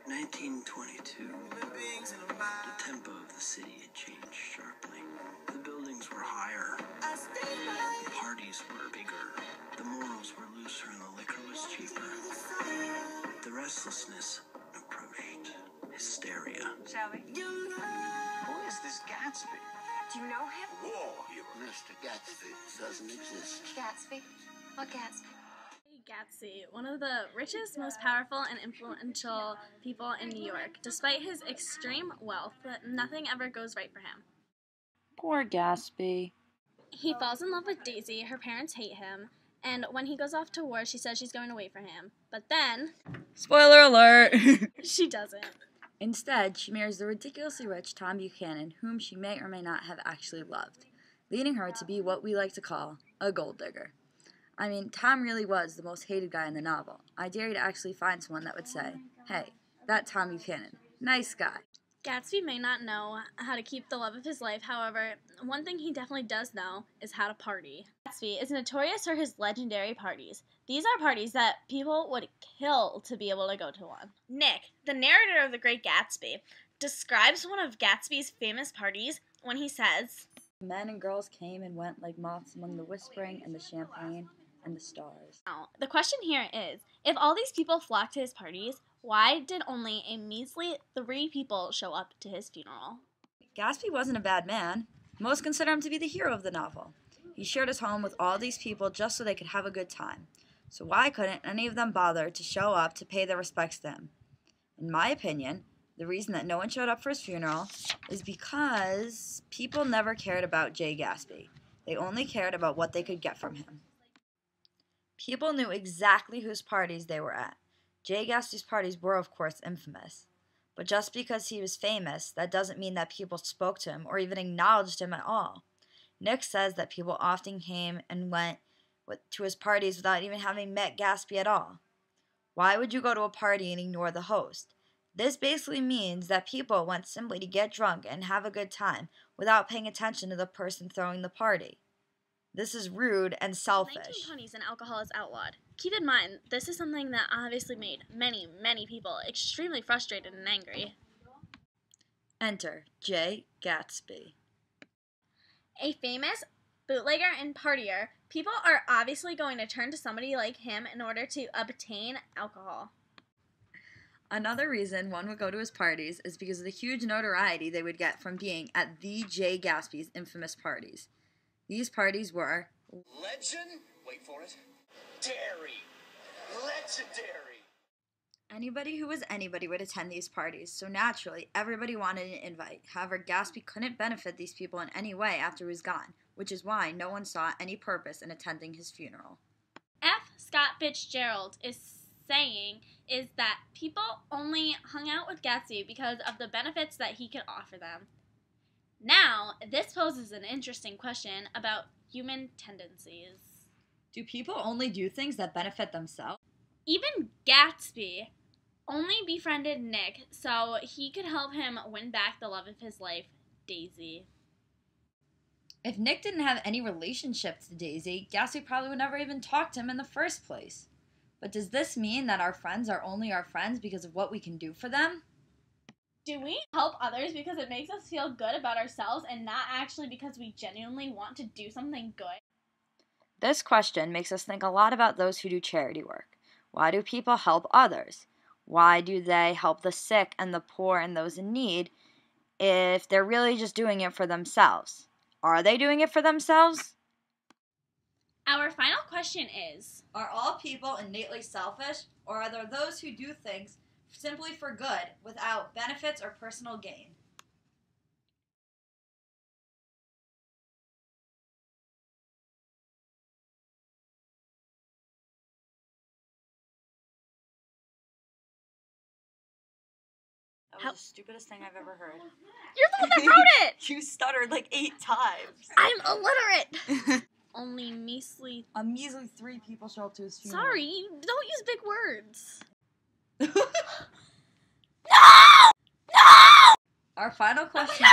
1922. The tempo of the city had changed sharply. The buildings were higher. The parties were bigger. The morals were looser and the liquor was cheaper. The restlessness approached hysteria. Shall we? Who is this Gatsby? Do you know him? Whoa, you Mr. Gatsby doesn't exist. Gatsby? What Gatsby? Gatsby, one of the richest, most powerful, and influential people in New York. Despite his extreme wealth, nothing ever goes right for him. Poor Gatsby. He falls in love with Daisy, her parents hate him, and when he goes off to war, she says she's going to wait for him. But then... Spoiler alert! She doesn't. Instead, she marries the ridiculously rich Tom Buchanan, whom she may or may not have actually loved, leading her to be what we like to call a gold digger. I mean, Tom really was the most hated guy in the novel. I dare you to actually find someone that would say, hey, that Tom Buchanan, nice guy. Gatsby may not know how to keep the love of his life, however, one thing he definitely does know is how to party. Gatsby is notorious for his legendary parties. These are parties that people would kill to be able to go to one. Nick, the narrator of The Great Gatsby, describes one of Gatsby's famous parties when he says, Men and girls came and went like moths among the whispering and the champagne and the stars. Now, the question here is, if all these people flocked to his parties, why did only a measly 3 people show up to his funeral? Gatsby wasn't a bad man. Most consider him to be the hero of the novel. He shared his home with all these people just so they could have a good time. So why couldn't any of them bother to show up to pay their respects to him? In my opinion, the reason that no one showed up for his funeral is because people never cared about Jay Gatsby. They only cared about what they could get from him. People knew exactly whose parties they were at. Jay Gatsby's parties were, of course, infamous. But just because he was famous, that doesn't mean that people spoke to him or even acknowledged him at all. Nick says that people often came and went to his parties without even having met Gatsby at all. Why would you go to a party and ignore the host? This basically means that people went simply to get drunk and have a good time without paying attention to the person throwing the party. This is rude and selfish. 1920s and alcohol is outlawed. Keep in mind, this is something that obviously made many, many people extremely frustrated and angry. Enter Jay Gatsby. A famous bootlegger and partier, people are obviously going to turn to somebody like him in order to obtain alcohol. Another reason one would go to his parties is because of the huge notoriety they would get from being at the Jay Gatsby's infamous parties. These parties were Legend? Wait for it. Dairy. Legendary. Anybody who was anybody would attend these parties, so naturally, everybody wanted an invite. However, Gatsby couldn't benefit these people in any way after he was gone, which is why no one saw any purpose in attending his funeral. F. Scott Fitzgerald is saying is that people only hung out with Gatsby because of the benefits that he could offer them. Now, this poses an interesting question about human tendencies. Do people only do things that benefit themselves? Even Gatsby only befriended Nick so he could help him win back the love of his life, Daisy. If Nick didn't have any relationship to Daisy, Gatsby probably would never even talk to him in the first place. But does this mean that our friends are only our friends because of what we can do for them? Do we help others because it makes us feel good about ourselves and not actually because we genuinely want to do something good? This question makes us think a lot about those who do charity work. Why do people help others? Why do they help the sick and the poor and those in need if they're really just doing it for themselves? Are they doing it for themselves? Our final question is, Are all people innately selfish, or are there those who do things simply for good without benefits or personal gain? That was the stupidest thing I've ever heard. you're the one that wrote it! You stuttered like 8 times. I'm illiterate! Only measly... A measly 3 people show up to his funeral. Sorry, you don't use big words. Our final question